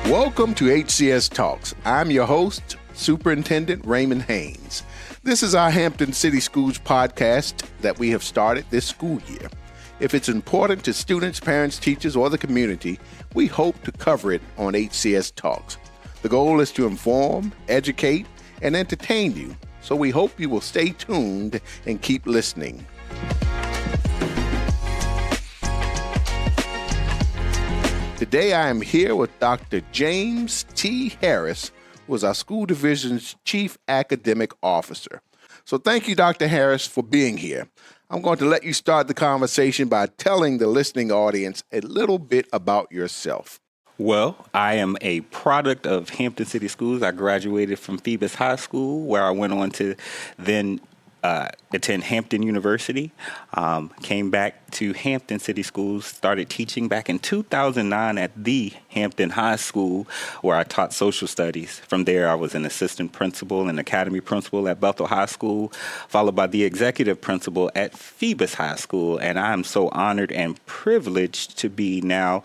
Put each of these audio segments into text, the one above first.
Welcome to HCS Talks. I'm your host, Superintendent Raymond Haynes. This is our Hampton City Schools podcast that we have started this school year. If it's important to students, parents, teachers, or the community, we hope to cover it on HCS Talks. The goal is to inform, educate, and entertain you, so we hope you will stay tuned and keep listening. Today I am here with Dr. James T. Harris, who is our school division's Chief Academic Officer. So thank you, Dr. Harris, for being here. I'm going to let you start the conversation by telling the listening audience a little bit about yourself. Well, I am a product of Hampton City Schools. I graduated from Phoebus High School, where I went on to then attend Hampton University, came back to Hampton City Schools, started teaching back in 2009 at the Hampton High School, where I taught social studies. From there, I was an assistant principal and academy principal at Bethel High School, followed by the executive principal at Phoebus High School. And I'm so honored and privileged to be now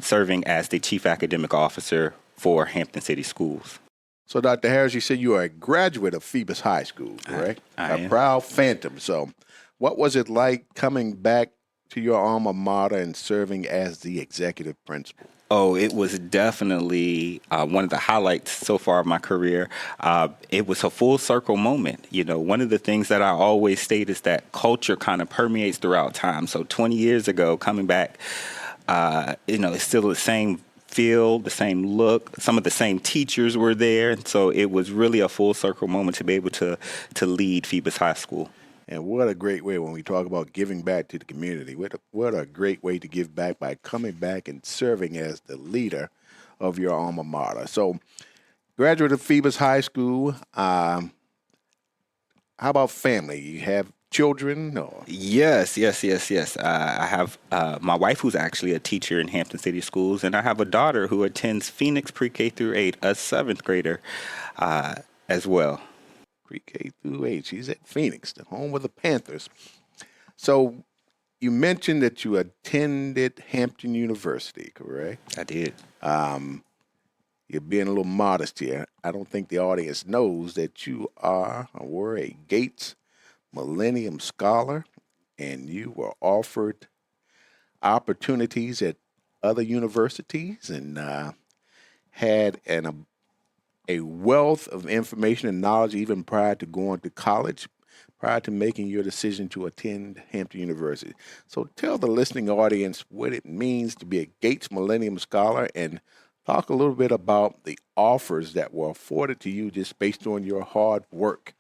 serving as the Chief Academic Officer for Hampton City Schools. So, Dr. Harris, you said you are a graduate of Phoebus High School, correct? I am. A proud Phantom. So, what was it like coming back to your alma mater and serving as the executive principal? Oh, it was definitely one of the highlights so far of my career. It was a full circle moment. You know, one of the things that I always state is that culture kind of permeates throughout time. So 20 years ago, coming back, it's still the same feel, the same look. Some of the same teachers were there. And so it was really a full circle moment to be able to lead Phoebus High School. And what a great way when we talk about giving back to the community. What a great way to give back by coming back and serving as the leader of your alma mater. So, graduate of Phoebus High School. How about family? You have children? Or? Yes. I have my wife, who's actually a teacher in Hampton City Schools, and I have a daughter who attends Phoenix Pre-K through 8, a 7th grader as well. Pre-K through 8. She's at Phoenix, the home of the Panthers. So you mentioned that you attended Hampton University, correct? I did. You're being a little modest here. I don't think the audience knows that you were a Gates Millennium Scholar, and you were offered opportunities at other universities and had a wealth of information and knowledge even prior to going to college, prior to making your decision to attend Hampton University. So tell the listening audience what it means to be a Gates Millennium Scholar and talk a little bit about the offers that were afforded to you just based on your hard work.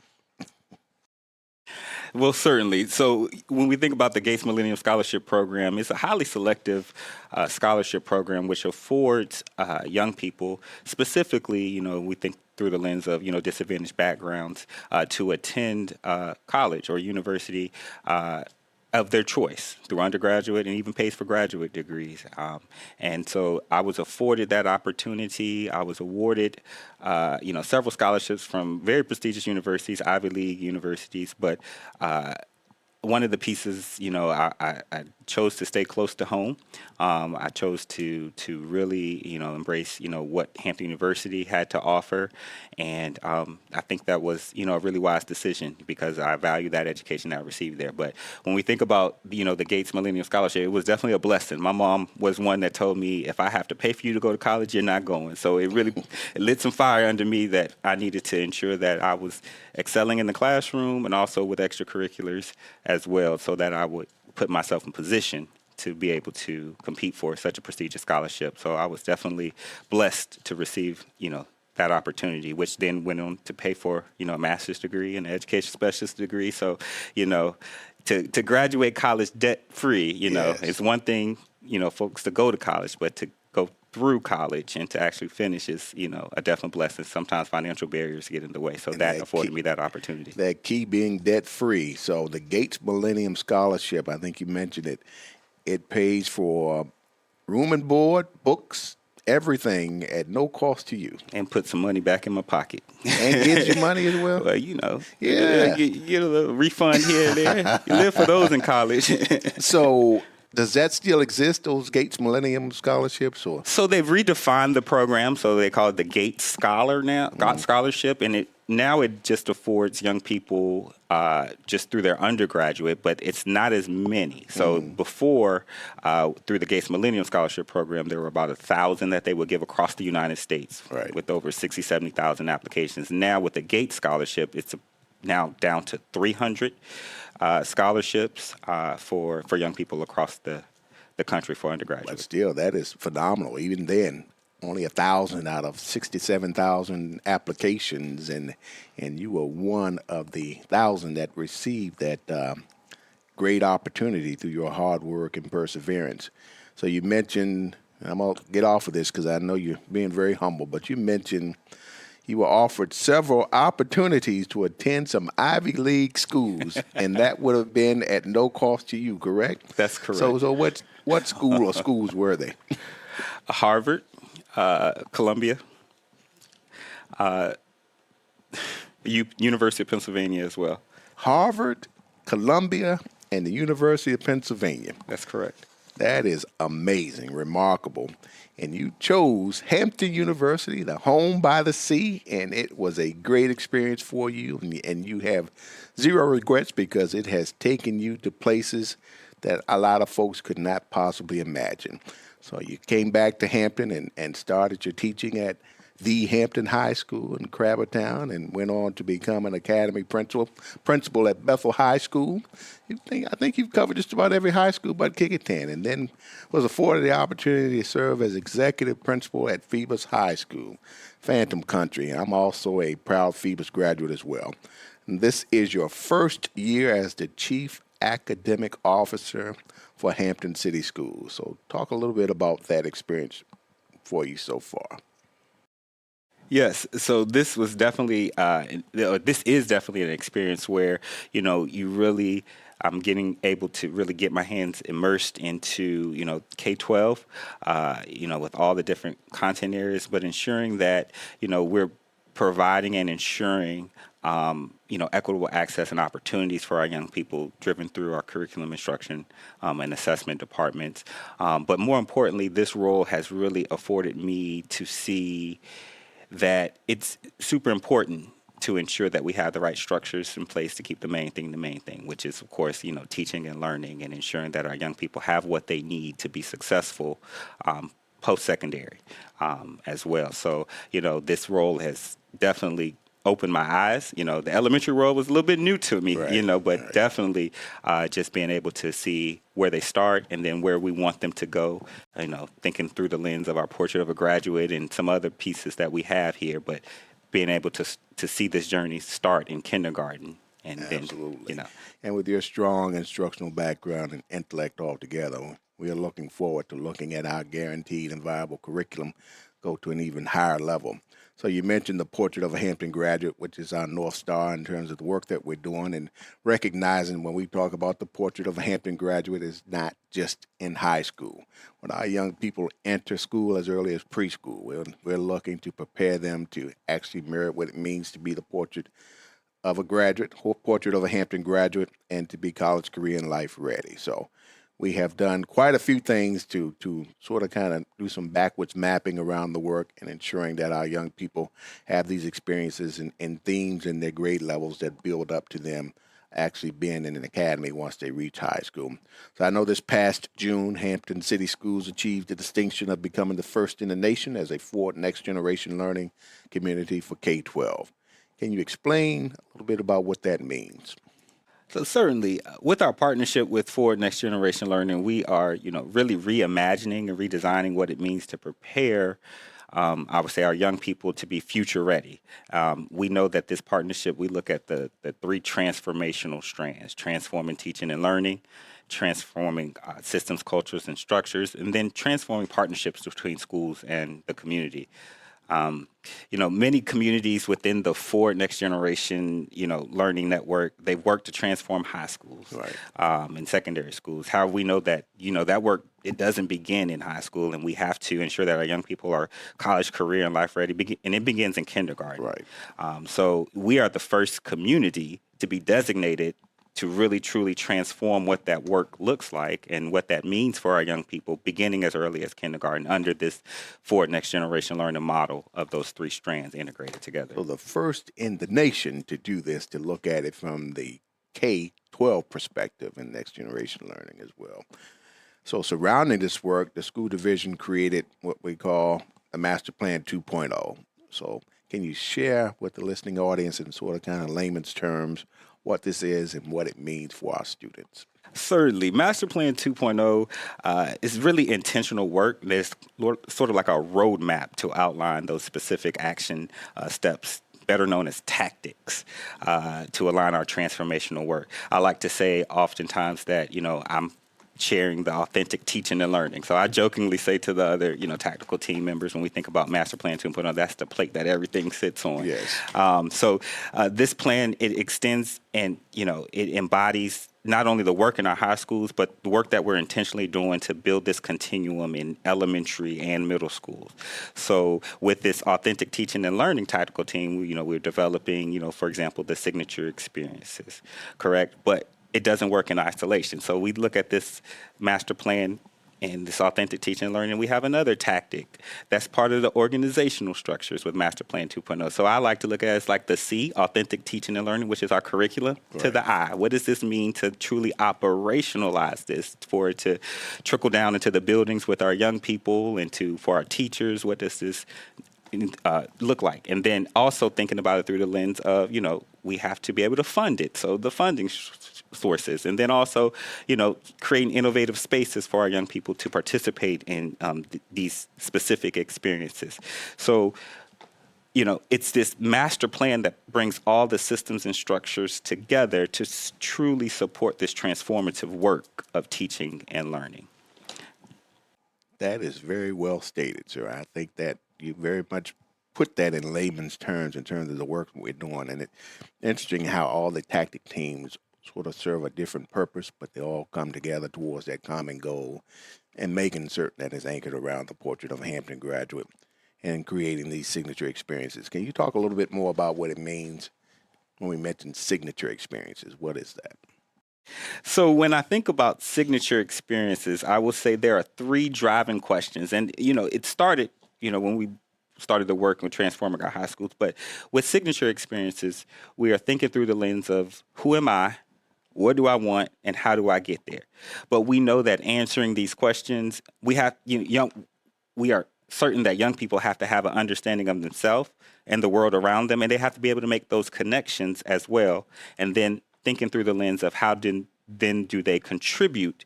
Well, certainly. So when we think about the Gates Millennium Scholarship Program, it's a highly selective scholarship program which affords young people, specifically, we think through the lens of, disadvantaged backgrounds, to attend college or university of their choice through undergraduate and even pays for graduate degrees. And so I was afforded that opportunity. I was awarded, several scholarships from very prestigious universities, Ivy League universities. But one of the pieces, I chose to stay close to home. I chose to really, embrace, what Hampton University had to offer. And I think that was, a really wise decision because I value that education that I received there. But when we think about, the Gates Millennium Scholarship, it was definitely a blessing. My mom was one that told me, if I have to pay for you to go to college, you're not going. So it really it lit some fire under me that I needed to ensure that I was excelling in the classroom and also with extracurriculars as well, so that I would put myself in position to be able to compete for such a prestigious scholarship. So I was definitely blessed to receive, that opportunity, which then went on to pay for, a master's degree and an education specialist degree. So, to graduate college debt-free, Yes. It's one thing, folks to go to college, but to go through college and to actually finish is, a definite blessing. Sometimes financial barriers get in the way. So that afforded me that opportunity. That key being debt-free. So the Gates Millennium Scholarship, I think you mentioned it, it pays for room and board, books, everything at no cost to you. And put some money back in my pocket. And gives you money as well? Well, Yeah. get a little refund here and there. You live for those in college. So Does that still exist, those Gates Millennium Scholarships? Or So they've redefined the program, so they call it the Gates Scholar now, Scholarship, and it just affords young people just through their undergraduate, but it's not as many. So before, through the Gates Millennium Scholarship Program, there were about 1,000 that they would give across the United States, Right. with over 60, 70,000 applications. Now with the Gates Scholarship, it's now down to 300 scholarships for young people across the country for but undergraduate. still, that is phenomenal. Even then, only 1,000 out of 67,000 applications, and you were one of the 1,000 that received that great opportunity through your hard work and perseverance. So you mentioned, and I'm gonna get off of this because I know you're being very humble, but you mentioned you were offered several opportunities to attend some Ivy League schools, and that would have been at no cost to you, correct? That's correct. So what school or schools were they? Harvard, Columbia, University of Pennsylvania as well. Harvard, Columbia, and the University of Pennsylvania. That's correct. That is amazing, remarkable. And you chose Hampton University, the home by the sea, and it was a great experience for you. And you have zero regrets because it has taken you to places that a lot of folks could not possibly imagine. So you came back to Hampton and started your teaching at the Hampton High School in Crabbertown and went on to become an academy principal at Bethel High School. I think you've covered just about every high school but Kickintan, and then was afforded the opportunity to serve as executive principal at Phoebus High School, Phantom Country. And I'm also a proud Phoebus graduate as well. And this is your first year as the chief academic officer for Hampton City Schools. So talk a little bit about that experience for you so far. Yes, so this was definitely, this is definitely an experience where, you really, I'm getting able to really get my hands immersed into, K-12, with all the different content areas, but ensuring that, we're providing and ensuring, equitable access and opportunities for our young people driven through our curriculum instruction and assessment departments. But more importantly, this role has really afforded me to see that it's super important to ensure that we have the right structures in place to keep the main thing, which is, of course, teaching and learning and ensuring that our young people have what they need to be successful post-secondary as well. So, this role has definitely opened my eyes. The elementary role was a little bit new to me, Right. but Right. definitely just being able to see where they start and then where we want them to go, thinking through the lens of our portrait of a graduate and some other pieces that we have here, but being able to see this journey start in kindergarten and Absolutely. then, And with your strong instructional background and intellect altogether, we are looking forward to looking at our guaranteed and viable curriculum go to an even higher level. So you mentioned the Portrait of a Hampton Graduate, which is our North Star in terms of the work that we're doing, and recognizing when we talk about the Portrait of a Hampton Graduate is not just in high school. When our young people enter school as early as preschool, we're looking to prepare them to actually merit what it means to be the portrait of a graduate, or portrait of a Hampton graduate, and to be college, career, and life ready. So we have done quite a few things to sort of kind of do some backwards mapping around the work and ensuring that our young people have these experiences and themes in their grade levels that build up to them actually being in an academy once they reach high school. So I know this past June, Hampton City Schools achieved the distinction of becoming the first in the nation as a Ford Next Generation Learning Community for K-12. Can you explain a little bit about what that means? So certainly, with our partnership with Ford Next Generation Learning, we are, really reimagining and redesigning what it means to prepare, I would say, our young people to be future ready. We know that this partnership, we look at the three transformational strands: transforming teaching and learning, transforming systems, cultures, and structures, and then transforming partnerships between schools and the community. Many communities within the Ford Next Generation, learning network, they work to transform high schools, Right. And secondary schools. However, we know that, that work, it doesn't begin in high school, and we have to ensure that our young people are college, career, and life ready, and it begins in kindergarten. Right. So we are the first community to be designated to really truly transform what that work looks like and what that means for our young people, beginning as early as kindergarten under this Forward Next Generation Learning model of those three strands integrated together. So the first in the nation to do this, to look at it from the K-12 perspective in next generation learning as well. So surrounding this work, the school division created what we call a Master Plan 2.0. So can you share with the listening audience in sort of kind of layman's terms what this is and what it means for our students? Certainly. Master Plan 2.0 is really intentional work. There's sort of like a roadmap to outline those specific action steps, better known as tactics, to align our transformational work. I like to say oftentimes that, I'm sharing the authentic teaching and learning. So I jokingly say to the other, tactical team members, when we think about Master Plan 2.0, that's the plate that everything sits on. Yes. So this plan, it extends and, it embodies not only the work in our high schools, but the work that we're intentionally doing to build this continuum in elementary and middle schools. So with this authentic teaching and learning tactical team, we're developing, for example, the signature experiences, correct? But it doesn't work in isolation. So we look at this master plan and this authentic teaching and learning. We have another tactic that's part of the organizational structures with Master Plan 2.0. So I like to look at it as like the C, authentic teaching and learning, which is our curriculum, right, to the I. What does this mean to truly operationalize this, for it to trickle down into the buildings with our young people and for our teachers? What does this look like? And then also thinking about it through the lens of, we have to be able to fund it. So the funding sources, and then also, creating innovative spaces for our young people to participate in these specific experiences. So, it's this master plan that brings all the systems and structures together to truly support this transformative work of teaching and learning. That is very well stated, sir. I think that you very much put that in layman's terms in terms of the work we're doing. And it's interesting how all the tactic teams sort of serve a different purpose, but they all come together towards that common goal and making certain that it's anchored around the portrait of a Hampton graduate and creating these signature experiences. Can you talk a little bit more about what it means when we mention signature experiences? What is that? So when I think about signature experiences, I will say there are three driving questions. And, it started, when we started the work with transforming our high schools. But with signature experiences, we are thinking through the lens of who am I, what do I want, and how do I get there? But we know that answering these questions, we are certain that young people have to have an understanding of themselves and the world around them, and they have to be able to make those connections as well. And then thinking through the lens of how do they contribute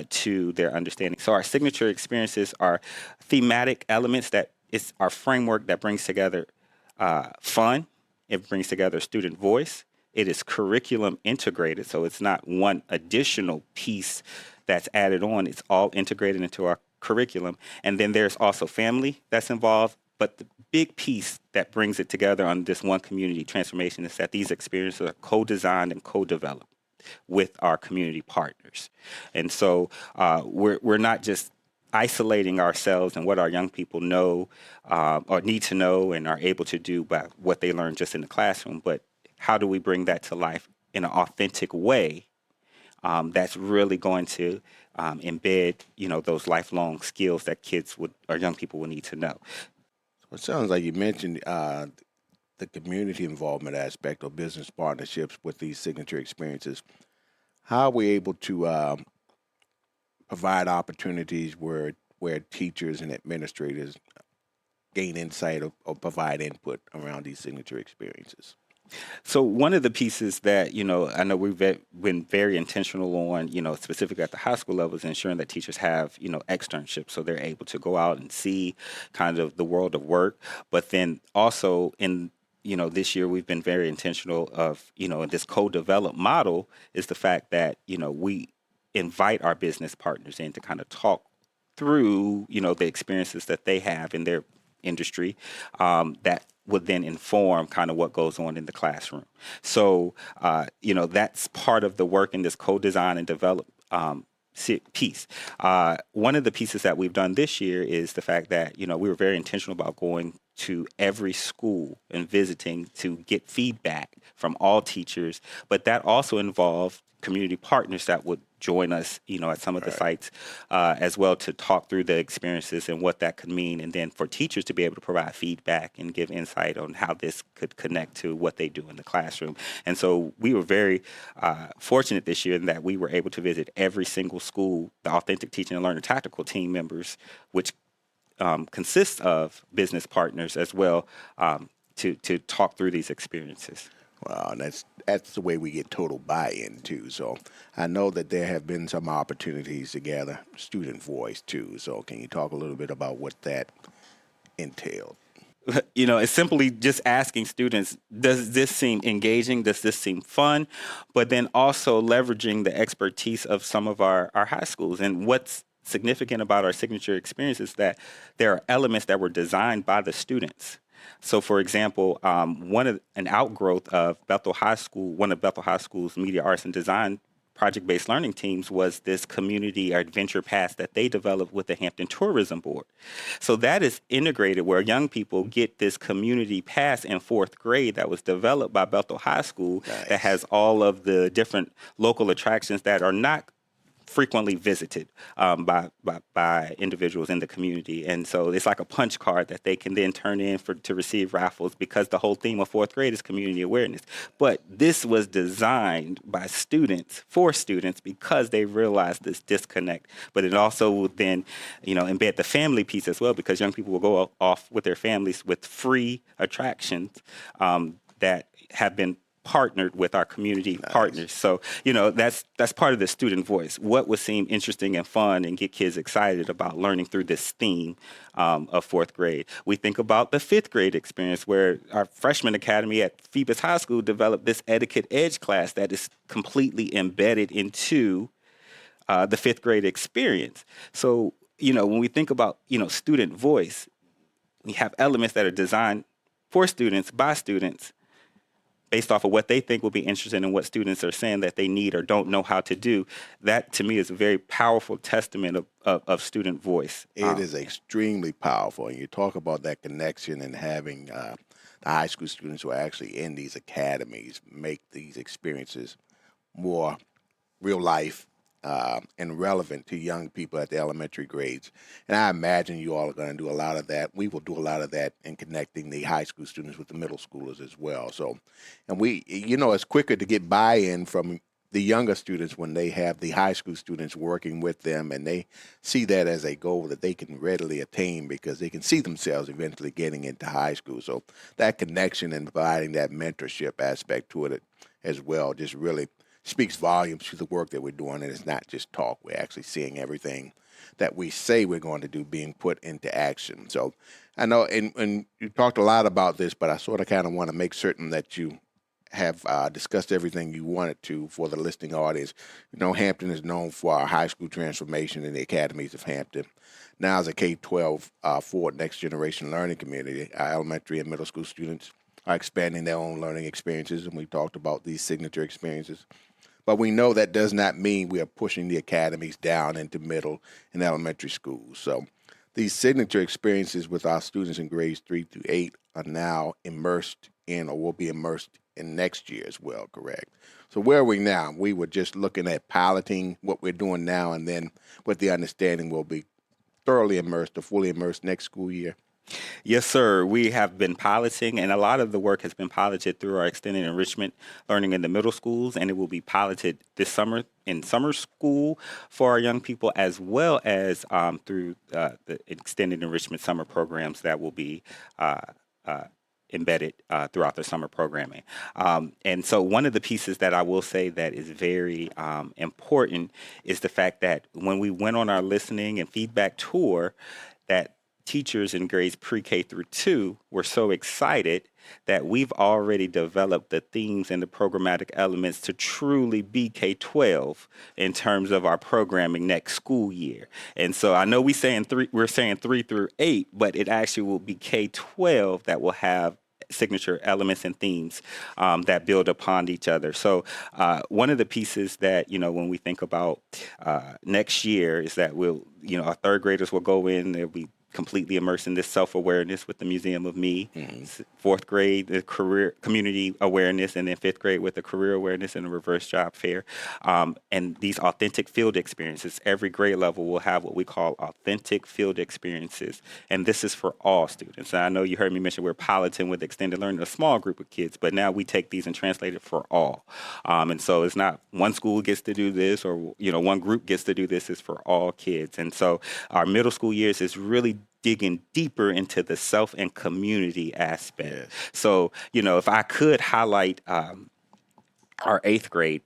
to their understanding. So our signature experiences are thematic elements that is our framework that brings together fun. It brings together student voice. It is curriculum integrated, so it's not one additional piece that's added on. It's all integrated into our curriculum. And then there's also family that's involved. But the big piece that brings it together on this one community transformation is that these experiences are co-designed and co-developed with our community partners. And so we're not just isolating ourselves and what our young people know or need to know and are able to do by what they learn just in the classroom, but how do we bring that to life in an authentic way that's really going to embed, those lifelong skills that young people will need to know. So it sounds like you mentioned the community involvement aspect or business partnerships with these signature experiences. How are we able to provide opportunities where teachers and administrators gain insight or provide input around these signature experiences? So one of the pieces that, I know we've been very intentional on, specifically at the high school level, is ensuring that teachers have, externships, so they're able to go out and see kind of the world of work. But then also in, this year we've been very intentional of, in this co-developed model is the fact that, we invite our business partners in to kind of talk through, the experiences that they have in their industry that would then inform kind of what goes on in the classroom. So, that's part of the work in this co-design and develop piece. One of the pieces that we've done this year is the fact that, we were very intentional about going to every school and visiting to get feedback from all teachers. But that also involved community partners that would join us, at some of the sites as well, to talk through the experiences and what that could mean. And then for teachers to be able to provide feedback and give insight on how this could connect to what they do in the classroom. And so we were very fortunate this year in that we were able to visit every single school, the Authentic Teaching and Learning Tactical team members, which consists of business partners as well, to talk through these experiences. Well, and that's the way we get total buy-in too. So I know that there have been some opportunities to gather student voice too. So can you talk a little bit about what that entailed? It's simply just asking students, does this seem engaging? Does this seem fun? But then also leveraging the expertise of some of our high schools. And what's significant about our signature experience is that there are elements that were designed by the students. So, for example, an outgrowth of Bethel High School, one of Bethel High School's media arts and design project-based learning teams was this community adventure pass that they developed with the Hampton Tourism Board. So that is integrated where young people get this community pass in fourth grade that was developed by Bethel High School. Nice. That has all of the different local attractions that are not frequently visited by individuals in the community. And so it's like a punch card that they can then turn in to receive raffles, because the whole theme of fourth grade is community awareness. But this was designed by students for students because they realized this disconnect. But it also will then, embed the family piece as well, because young people will go off with their families with free attractions that have been partnered with our community partners. So, that's part of the student voice. What would seem interesting and fun and get kids excited about learning through this theme of fourth grade. We think about the fifth grade experience where our freshman academy at Phoebus High School developed this Etiquette Edge class that is completely embedded into the fifth grade experience. So, when we think about, student voice, we have elements that are designed for students, by students, based off of what they think will be interesting and what students are saying that they need or don't know how to do. That, to me, is a very powerful testament of student voice. It is extremely powerful. And you talk about that connection and having the high school students who are actually in these academies make these experiences more real life and relevant to young people at the elementary grades. And I imagine you all are going to do a lot of that. We will do a lot of that in connecting the high school students with the middle schoolers as well. So, and it's quicker to get buy-in from the younger students when they have the high school students working with them, and they see that as a goal that they can readily attain because they can see themselves eventually getting into high school. So that connection and providing that mentorship aspect to it as well just really speaks volumes to the work that we're doing, and it's not just talk. We're actually seeing everything that we say we're going to do being put into action. So I know, and you talked a lot about this, but I sort of kind of want to make certain that you have discussed everything you wanted to for the listening audience. Hampton is known for our high school transformation in the academies of Hampton. Now as a K-12 for next generation learning community, our elementary and middle school students are expanding their own learning experiences, and we talked about these signature experiences. But we know that does not mean we are pushing the academies down into middle and elementary schools. So these signature experiences with our students in grades 3 through 8 are now immersed in, or will be immersed in next year as well, correct? So where are we now? We were just looking at piloting what we're doing now, and then with the understanding we'll be thoroughly immersed or fully immersed next school year. Yes, sir. We have been piloting, and a lot of the work has been piloted through our extended enrichment learning in the middle schools, and it will be piloted this summer in summer school for our young people, as well as through the extended enrichment summer programs that will be embedded throughout the summer programming. And so one of the pieces that I will say that is very important is the fact that when we went on our listening and feedback tour, that teachers in grades pre-K through 2 were so excited that we've already developed the themes and the programmatic elements to truly be K-12 in terms of our programming next school year. And so I know we're saying 3 through 8, but it actually will be K-12 that will have signature elements and themes that build upon each other. So one of the pieces that, when we think about next year is that our third graders will go in, they'll be completely immersed in this self-awareness with the Museum of Me. Mm-hmm. Fourth grade, the career community awareness, and then fifth grade with the career awareness and the reverse job fair. And these authentic field experiences, every grade level will have what we call authentic field experiences. And this is for all students. And I know you heard me mention we're piloting with extended learning, a small group of kids, but now we take these and translate it for all. And so it's not one school gets to do this or, one group gets to do this. It's for all kids. And so our middle school years is really digging deeper into the self and community aspect. Yes. So, if I could highlight our eighth grade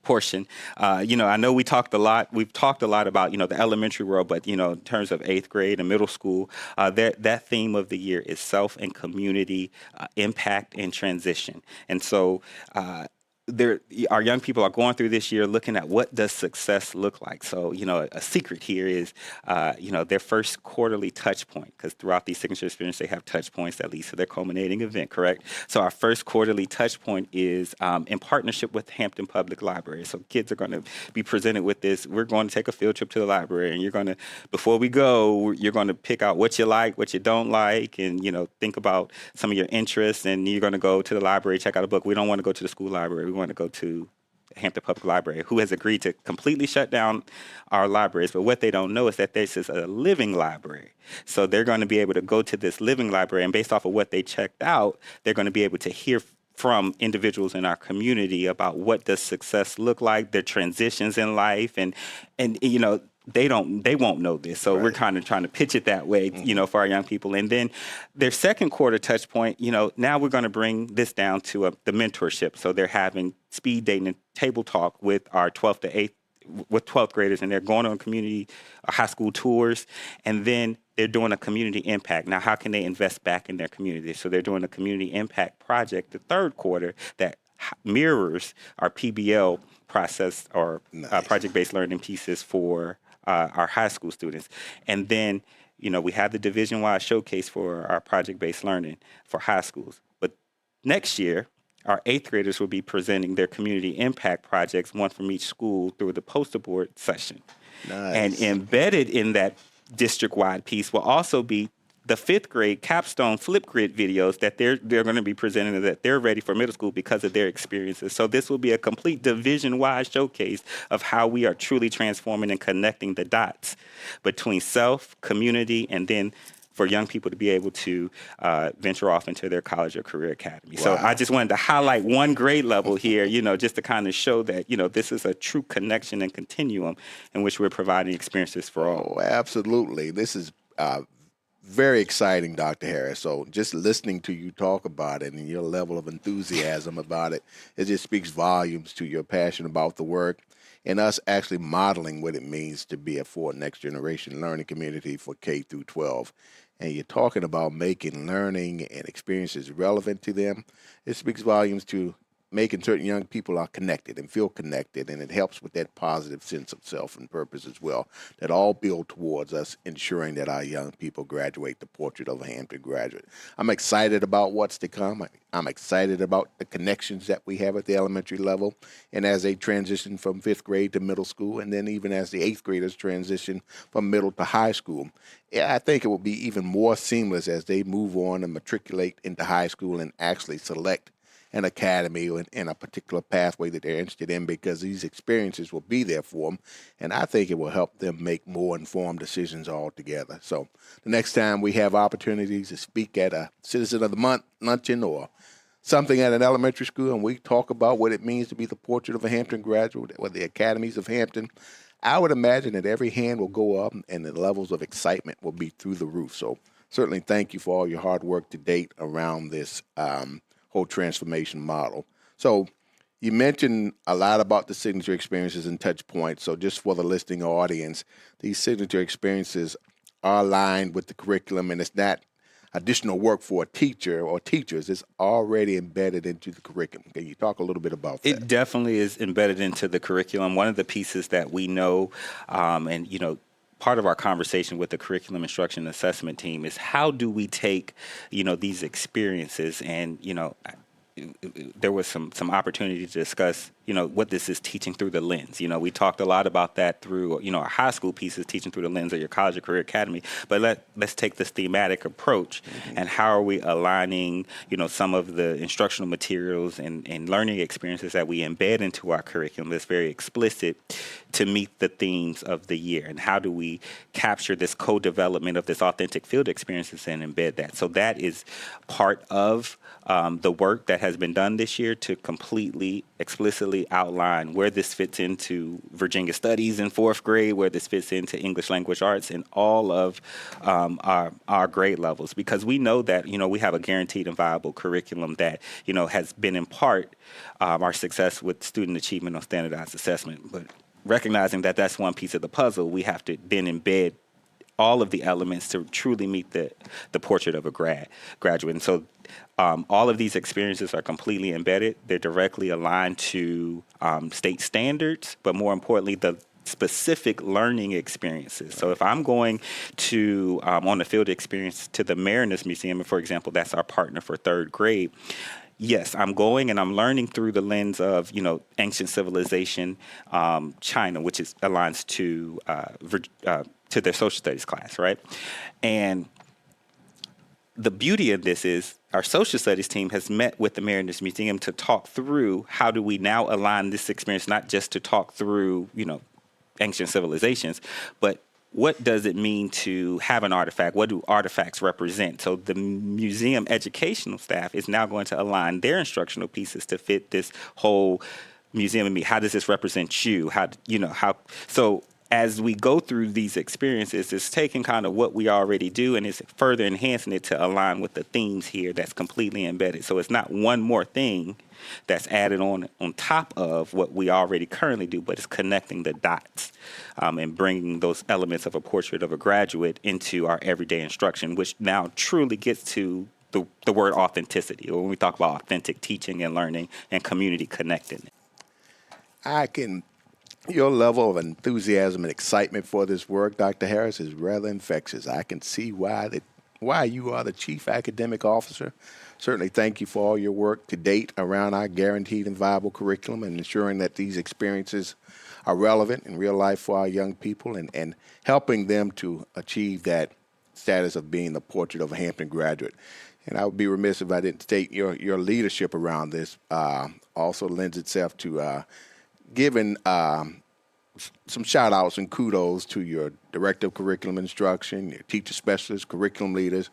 portion. I know we've talked a lot about, the elementary world, but, in terms of eighth grade and middle school, that theme of the year is self and community impact and transition. And so, our young people are going through this year looking at what does success look like. So, a secret here is, their first quarterly touch point, because throughout these signature experiences, they have touch points that leads to their culminating event, correct? So our first quarterly touch point is in partnership with Hampton Public Library. So kids are going to be presented with this. We're going to take a field trip to the library, and you're going to, before we go, you're going to pick out what you like, what you don't like, and, think about some of your interests, and you're going to go to the library, check out a book. We don't want to go to the school library. We want to go to Hampton Public Library, who has agreed to completely shut down our libraries. But what they don't know is that this is a living library. So they're going to be able to go to this living library, and based off of what they checked out, they're going to be able to hear from individuals in our community about what does success look like, their transitions in life, and they won't know this. So we're kind of trying to pitch it that way, for our young people. And then their second quarter touch point, now we're going to bring this down to the mentorship. So they're having speed dating and table talk with our 12th to 8th, with 12th graders, and they're going on community high school tours. And then they're doing a community impact. Now, how can they invest back in their community? So they're doing a community impact project the third quarter that mirrors our PBL process or project-based learning pieces for our high school students. And then, we have the division-wide showcase for our project-based learning for high schools. But next year, our eighth graders will be presenting their community impact projects, one from each school, through the poster board session. Nice. And embedded in that district-wide piece will also be the fifth grade capstone flip grid videos that they're going to be presenting, and that they're ready for middle school because of their experiences. So this will be a complete division-wide showcase of how we are truly transforming and connecting the dots between self, community, and then for young people to be able to venture off into their college or career academy. Wow. So I just wanted to highlight one grade level here, just to kind of show that, this is a true connection and continuum in which we're providing experiences for all. Oh, absolutely. This is very exciting, Dr. Harris. So just listening to you talk about it and your level of enthusiasm about it, it just speaks volumes to your passion about the work and us actually modeling what it means to be a for next generation learning community for K through 12. And you're talking about making learning and experiences relevant to them. It speaks volumes to making certain young people are connected and feel connected, and it helps with that positive sense of self and purpose as well, that all build towards us ensuring that our young people graduate the portrait of a Hampton graduate. I'm excited about what's to come. I'm excited about the connections that we have at the elementary level, and as they transition from fifth grade to middle school, and then even as the eighth graders transition from middle to high school. Yeah, I think it will be even more seamless as they move on and matriculate into high school and actually select an academy in a particular pathway that they're interested in, because these experiences will be there for them, and I think it will help them make more informed decisions altogether. So the next time we have opportunities to speak at a Citizen of the Month luncheon or something at an elementary school, and we talk about what it means to be the portrait of a Hampton graduate or the academies of Hampton, I would imagine that every hand will go up and the levels of excitement will be through the roof. So certainly thank you for all your hard work to date around this whole transformation model. So you mentioned a lot about the signature experiences and touch points. So just for the listening audience, these signature experiences are aligned with the curriculum, and it's not additional work for a teacher or teachers. It's already embedded into the curriculum. Can you talk a little bit about that? It definitely is embedded into the curriculum. One of the pieces that we know, part of our conversation with the curriculum instruction assessment team is how do we take, these experiences and, there was some opportunity to discuss, what this is teaching through the lens. We talked a lot about that through, our high school pieces, teaching through the lens of your college or career academy. But let's take this thematic approach, and how are we aligning, some of the instructional materials and learning experiences that we embed into our curriculum that's very explicit to meet the themes of the year, and how do we capture this co-development of this authentic field experiences and embed that. So that is part of the work that has been done this year to completely explicitly outline where this fits into Virginia Studies in fourth grade, where this fits into English Language Arts in all of our grade levels, because we know that, we have a guaranteed and viable curriculum that, has been in part our success with student achievement on standardized assessment. But recognizing that that's one piece of the puzzle, we have to then embed all of the elements to truly meet the portrait of a graduate. And so all of these experiences are completely embedded. They're directly aligned to state standards, but more importantly, the specific learning experiences. So if I'm going to, on a field experience, to the Mariners Museum, for example, that's our partner for third grade, yes, I'm going and I'm learning through the lens of, ancient civilization, China, which aligns to their social studies class, right? And the beauty of this is our social studies team has met with the Mariners Museum to talk through how do we now align this experience, not just to talk through, ancient civilizations, but what does it mean to have an artifact? What do artifacts represent? So the museum educational staff is now going to align their instructional pieces to fit this whole museum and me. How does this represent you? So as we go through these experiences, it's taking kind of what we already do and it's further enhancing it to align with the themes here that's completely embedded. So it's not one more thing that's added on top of what we already currently do, but it's connecting the dots and bringing those elements of a portrait of a graduate into our everyday instruction, which now truly gets to the word authenticity, or when we talk about authentic teaching and learning and community connected. Your level of enthusiasm and excitement for this work, Dr. Harris, is rather infectious. I can see why you are the Chief Academic Officer. Certainly thank you for all your work to date around our guaranteed and viable curriculum and ensuring that these experiences are relevant in real life for our young people and helping them to achieve that status of being the portrait of a Hampton graduate. And I would be remiss if I didn't state your leadership around this also lends itself to giving some shout outs and kudos to your director of curriculum instruction, your teacher specialists, curriculum leaders.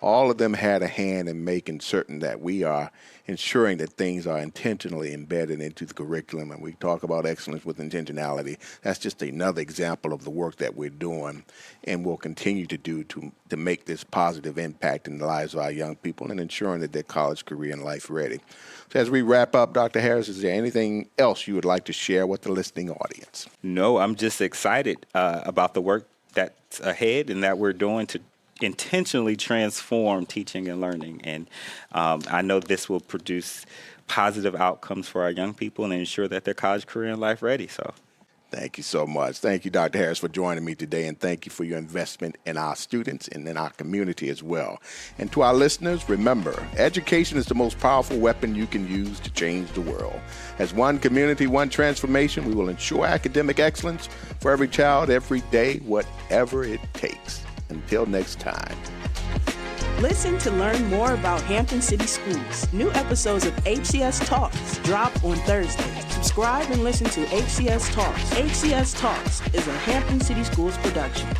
All of them had a hand in making certain that we are ensuring that things are intentionally embedded into the curriculum. And we talk about excellence with intentionality. That's just another example of the work that we're doing and will continue to do to make this positive impact in the lives of our young people and ensuring that they're college, career, and life ready. So as we wrap up, Dr. Harris, is there anything else you would like to share with the listening audience? No, I'm just excited about the work that's ahead and that we're doing to intentionally transform teaching and learning. And I know this will produce positive outcomes for our young people and ensure that they're college, career, and life ready. So thank you so much. Thank you, Dr. Harris, for joining me today, and thank you for your investment in our students and in our community as well. And to our listeners, remember, education is the most powerful weapon you can use to change the world. As one community, one transformation, we will ensure academic excellence for every child, every day, whatever it takes. Until next time. Listen to learn more about Hampton City Schools. New episodes of HCS Talks drop on Thursdays. Subscribe and listen to HCS Talks. HCS Talks is a Hampton City Schools production.